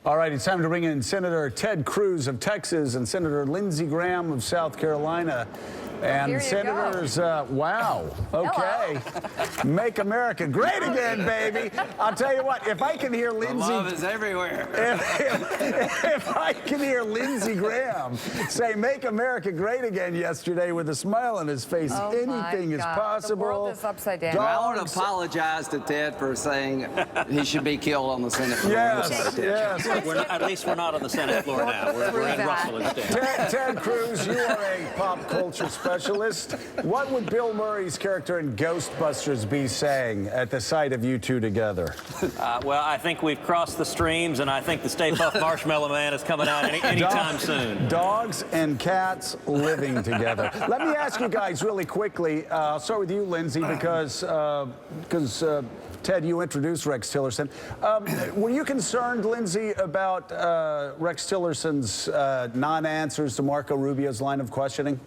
All right, it's time to bring in Senator Ted Cruz of Texas and Senator Lindsey Graham of South Carolina. And Senators, wow, okay. Make America great again, baby. I'll tell you what, if I can hear Lindsey... Love is everywhere. If I can hear Lindsey Graham say, make America great again yesterday with a smile on his face, anything is possible. The world is upside down. I want to apologize to Ted for saying he should be killed on the Senate floor. Yes. At least we're not on the Senate floor now. We're in Russell instead. Ted Cruz, you are a pop culture specialist. What would Bill Murray's character in Ghostbusters be saying at the sight of you two together? Well, I think we've crossed the streams, and I think the Stay Puft Marshmallow Man is coming out anytime soon. Dogs and cats living together. Let me ask you guys really quickly. I'll start with you, Lindsey, because Ted, you introduced Rex Tillerson. Were you concerned, Lindsey, about Rex Tillerson's non-answers to Marco Rubio's line of questioning?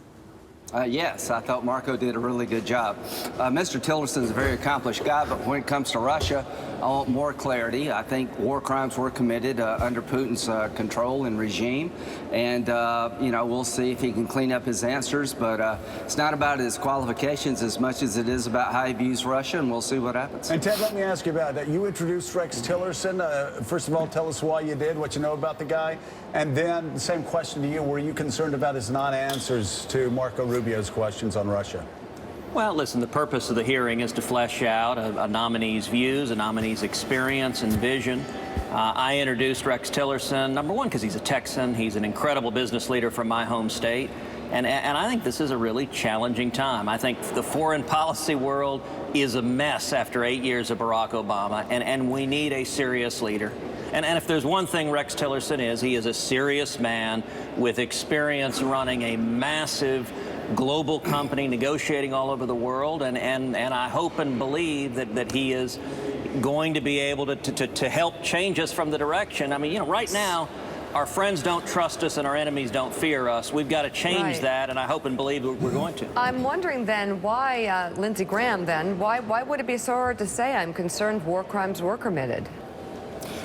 Yes, I thought Marco did a really good job. Mr. Tillerson is a very accomplished guy, but when it comes to Russia, I want more clarity. I think war crimes were committed under Putin's control and regime, and you know, we'll see if he can clean up his answers. But it's not about his qualifications as much as it is about how he views Russia, and we'll see what happens. And Ted, let me ask you about that. You introduced Rex Tillerson. First of all, tell us why you did, what you know about the guy, and then the same question to you: were you concerned about his non-answers to Marco Rubio's questions on Russia? Well, listen, the purpose of the hearing is to flesh out a nominee's views, a nominee's experience and vision. I introduced Rex Tillerson, number one, because he's a Texan. He's an incredible business leader from my home state. And I think this is a really challenging time. I think the foreign policy world is a mess after 8 years of Barack Obama, and we need a serious leader. And if there's one thing Rex Tillerson is, he is a serious man with experience running a massive global company, negotiating all over the world, and I hope and believe that he is going to be able to help change us from the direction. I mean, you know, right now, our friends don't trust us and our enemies don't fear us. We've got to change that, and I hope and believe we're going to. I'm wondering then why, Lindsey Graham, then, why would it be so hard to say I'm concerned war crimes were committed?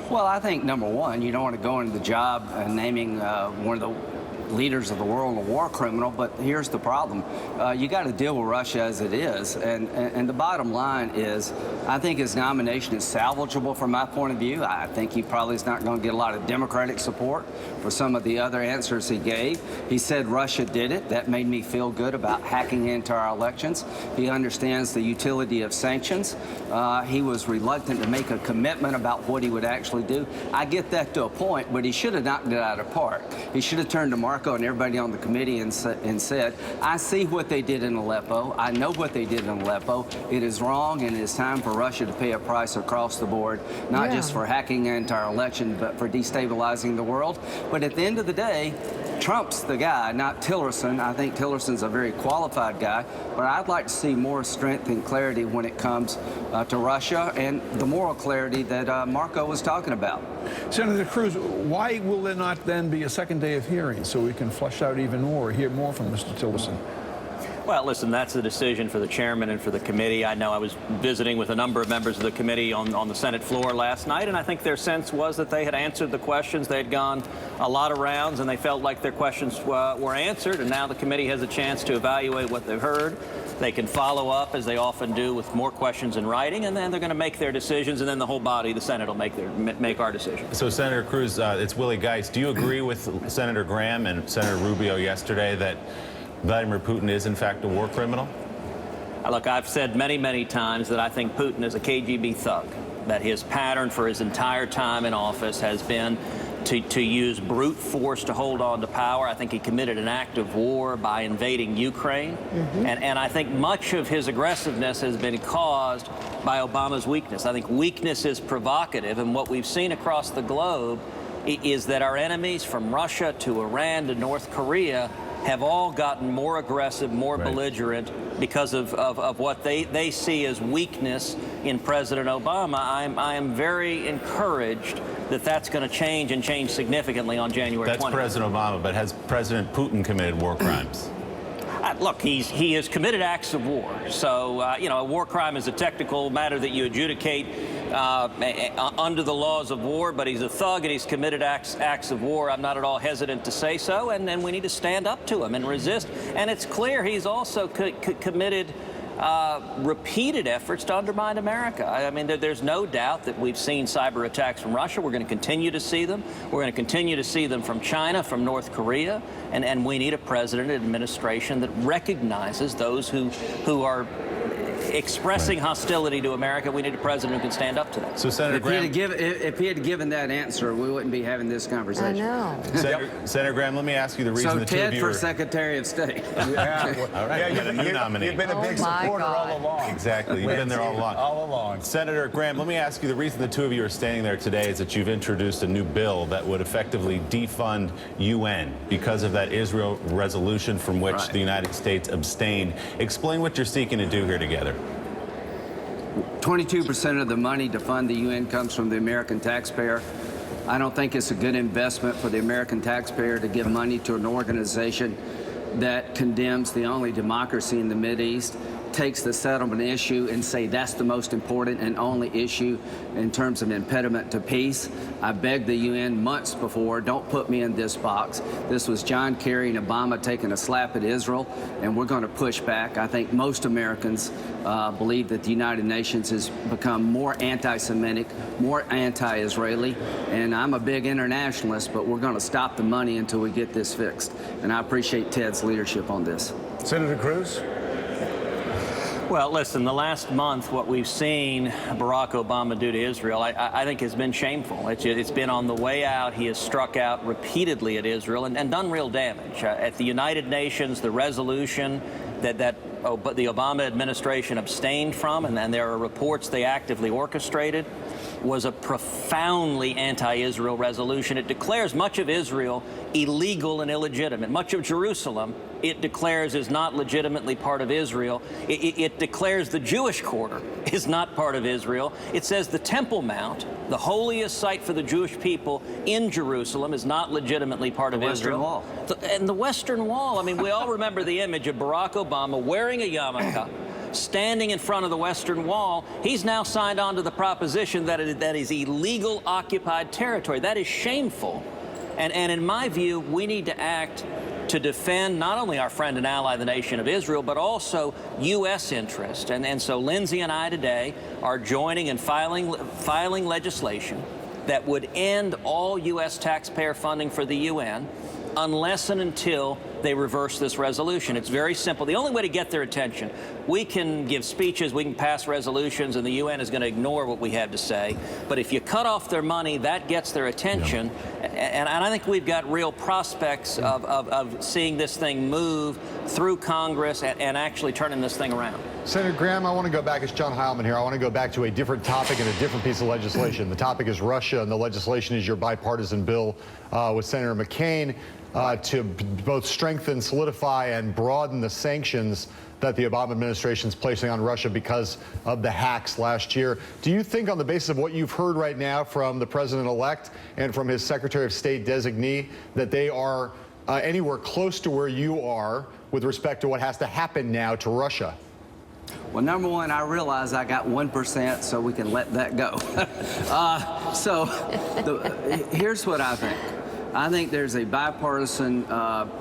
Well, I think, number one, you don't want to go into the job naming one of the leaders of the world a war criminal, but here's the problem. You got to deal with Russia as it is, and the bottom line is I think his nomination is salvageable from my point of view. I think he probably is not going to get a lot of Democratic support for some of the other answers he gave. He said Russia did it. That made me feel good about hacking into our elections. He understands the utility of sanctions. He was reluctant to make a commitment about what he would actually do. I get that to a point, but he should have knocked it out of the park. He should have turned to Marco and everybody on the committee and said, I see what they did in Aleppo. I know what they did in Aleppo. It is wrong, and it is time for Russia to pay a price across the board, not just for hacking into our election, but for destabilizing the world. But at the end of the day, Trump's the guy, not Tillerson. I think Tillerson's a very qualified guy, but I'd like to see more strength and clarity when it comes to Russia and the moral clarity that Marco was talking about. Senator Cruz, why will there not then be a second day of hearings so we can flesh out even more, hear more from Mr. Tillerson? Well, listen, that's the decision for the chairman and for the committee. I know I was visiting with a number of members of the committee on the Senate floor last night, and I think their sense was that they had answered the questions. They had gone a lot of rounds, and they felt like their questions were answered, and now the committee has a chance to evaluate what they've heard. They can follow up, as they often do, with more questions in writing, and then they're going to make their decisions, and then the whole body, the Senate, will make our decision. So, Senator Cruz, it's Willie Geist. Do you agree with Senator Graham and Senator Rubio yesterday that Vladimir Putin is, in fact, a war criminal? Look, I've said many, many times that I think Putin is a KGB thug, that his pattern for his entire time in office has been to use brute force to hold on to power. I think he committed an act of war by invading Ukraine. And I think much of his aggressiveness has been caused by Obama's weakness. I think weakness is provocative, and what we've seen across the globe is that our enemies, from Russia to Iran to North Korea, have all gotten more aggressive, more belligerent because of what they see as weakness in President Obama. I am very encouraged that that's going to change, and change significantly on January 20th. That's President Obama, but has President Putin committed war crimes? Look, he has committed acts of war. So, you know, a war crime is a technical matter that you adjudicate under the laws of war, but he's a thug and he's committed acts of war. I'm not at all hesitant to say so, and we need to stand up to him and resist. And it's clear he's also committed repeated efforts to undermine America. I mean, there's no doubt that we've seen cyber attacks from Russia. We're going to continue to see them. We're going to continue to see them from China, from North Korea, and we need a president and administration that recognizes those who are expressing hostility to America. We need a president who can stand up to that. So, Senator Graham, if he had given that answer, we wouldn't be having this conversation. I know. Senator Graham, let me ask you the reason So the two of Ted you for are... Secretary of State. Yeah. All right, you got a new nominee. You've been a big Oh, my supporter God. all along. Exactly. You've been there all along. All along. Senator Graham, let me ask you, the reason the two of you are standing there today is that you've introduced a new bill that would effectively defund UN because of that Israel resolution from which Right. the United States abstained. Explain what you're seeking to do here together. 22% of the money to fund the UN comes from the American taxpayer. I don't think it's a good investment for the American taxpayer to give money to an organization that condemns the only democracy in the Mideast, takes the settlement issue and say that's the most important and only issue in terms of impediment to peace. I begged the UN months before, don't put me in this box. This was John Kerry and Obama taking a slap at Israel, and we're going to push back. I think most Americans believe that the United Nations has become more anti-Semitic, more anti-Israeli, and I'm a big internationalist, but we're going to stop the money until we get this fixed. And I appreciate Ted's leadership on this. Senator Cruz? Well, listen, the last month, what we've seen Barack Obama do to Israel, I think has been shameful. It's been on the way out. He has struck out repeatedly at Israel and done real damage. At the United Nations, the resolution that the Obama administration abstained from, and there are reports they actively orchestrated, was a profoundly anti-Israel resolution. It declares much of Israel illegal and illegitimate. Much of Jerusalem, it declares, is not legitimately part of Israel. It declares the Jewish quarter is not part of Israel. It says the Temple Mount, the holiest site for the Jewish people in Jerusalem, is not legitimately part of Israel. Western Wall. And the Western Wall, I mean, we all remember the image of Barack Obama wearing a yarmulke, standing in front of the Western Wall. He's now signed on to the proposition that that is illegal occupied territory. That is shameful. And in my view, we need to act to defend not only our friend and ally, the nation of Israel, but also U.S. interest. And so Linsey and I today are joining and filing legislation that would end all U.S. taxpayer funding for the UN unless and until they reverse this resolution. It's very simple. The only way to get their attention, we can give speeches, we can pass resolutions, and the UN is going to ignore what we have to say. But if you cut off their money, that gets their attention. Yeah. And I think we've got real prospects of seeing this thing move through Congress and actually turning this thing around. Senator Graham, I want to go back. It's John Heilman here. I want to go back to a different topic and a different piece of legislation. The topic is Russia, and the legislation is your bipartisan bill with Senator McCain to both strengthen, solidify, and broaden the sanctions that the Obama administration is placing on Russia because of the hacks last year. Do you think, on the basis of what you've heard right now from the president-elect and from his Secretary of State designee, that they are anywhere close to where you are with respect to what has to happen now to Russia? Well, number one, I realize I got 1%, so we can let that go. Here's what I think. I think there's a bipartisan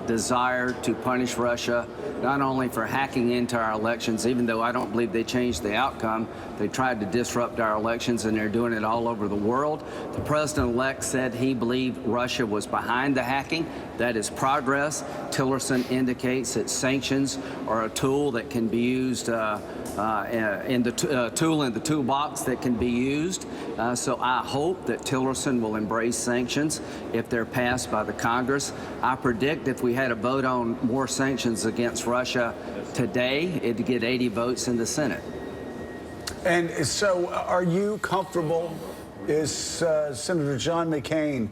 desire to punish Russia, not only for hacking into our elections, even though I don't believe they changed the outcome. They tried to disrupt our elections, and they're doing it all over the world. The president-elect said he believed Russia was behind the hacking. That is progress. Tillerson indicates that sanctions are a tool that can be used tool in the toolbox that can be used. So I hope that Tillerson will embrace sanctions if they're passed by the Congress. I predict if we had a vote on more sanctions against Russia today, it'd get 80 votes in the Senate. And so are you comfortable, is Senator John McCain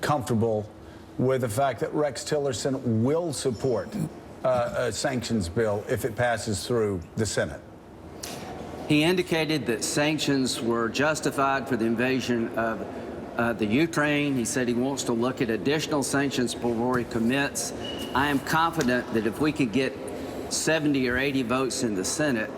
comfortable with the fact that Rex Tillerson will support a sanctions bill if it passes through the Senate? He indicated that sanctions were justified for the invasion of the Ukraine. He said he wants to look at additional sanctions before he commits. I am confident that if we could get 70 or 80 votes in the Senate,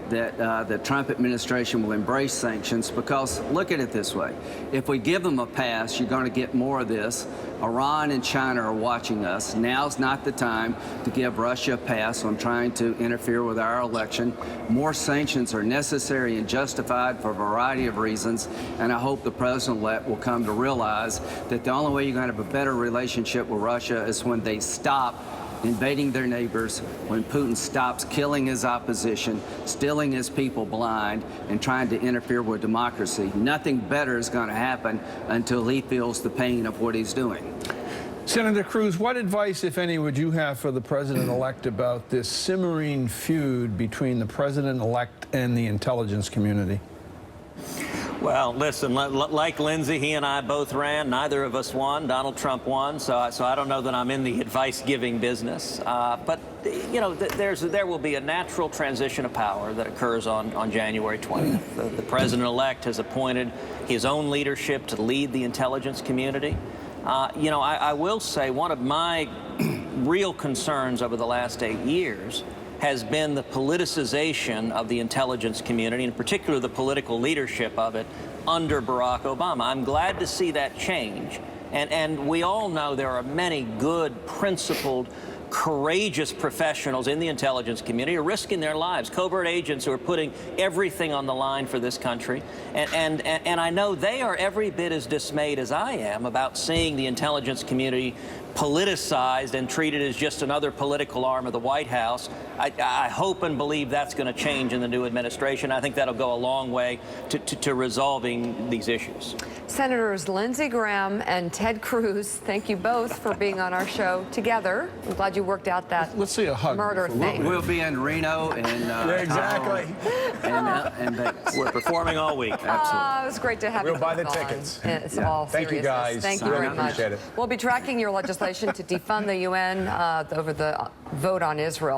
that the Trump administration will embrace sanctions, because look at it this way. If we give them a pass, you're going to get more of this. Iran and China are watching us. Now's not the time to give Russia a pass on trying to interfere with our election. More sanctions are necessary and justified for a variety of reasons, and I hope the president-elect will come to realize that the only way you're going to have a better relationship with Russia is when they stop invading their neighbors, when Putin stops killing his opposition, stealing his people blind, and trying to interfere with democracy. Nothing better is going to happen until he feels the pain of what he's doing. Senator Cruz, what advice, if any, would you have for the president-elect about this simmering feud between the president-elect and the intelligence community? Well, listen, like Linsey, he and I both ran. Neither of us won. Donald Trump won, so I don't know that I'm in the advice-giving business. But, you know, there will be a natural transition of power that occurs on January 20th. The president-elect has appointed his own leadership to lead the intelligence community. You know, I will say one of my real concerns over the last 8 years has been the politicization of the intelligence community, in particular the political leadership of it, under Barack Obama. I'm glad to see that change. And we all know there are many good, principled, courageous professionals in the intelligence community who are risking their lives, covert agents who are putting everything on the line for this country. And I know they are every bit as dismayed as I am about seeing the intelligence community politicized and treated as just another political arm of the White House. I hope and believe that's going to change in the new administration. I think that'll go a long way to resolving these issues. Senators Linsey Graham and Ted Cruz, thank you both for being on our show together. I'm glad you worked out that Let's see a hug murder for thing. We'll be in Reno and Yeah, exactly. and Vegas. We're performing all week. It was great to have you We'll buy the both on. tickets. It's Yeah. all Thank you, seriousness. guys. Thank you very much. Appreciate it. We'll be tracking your legislation to defund the UN over the vote on Israel.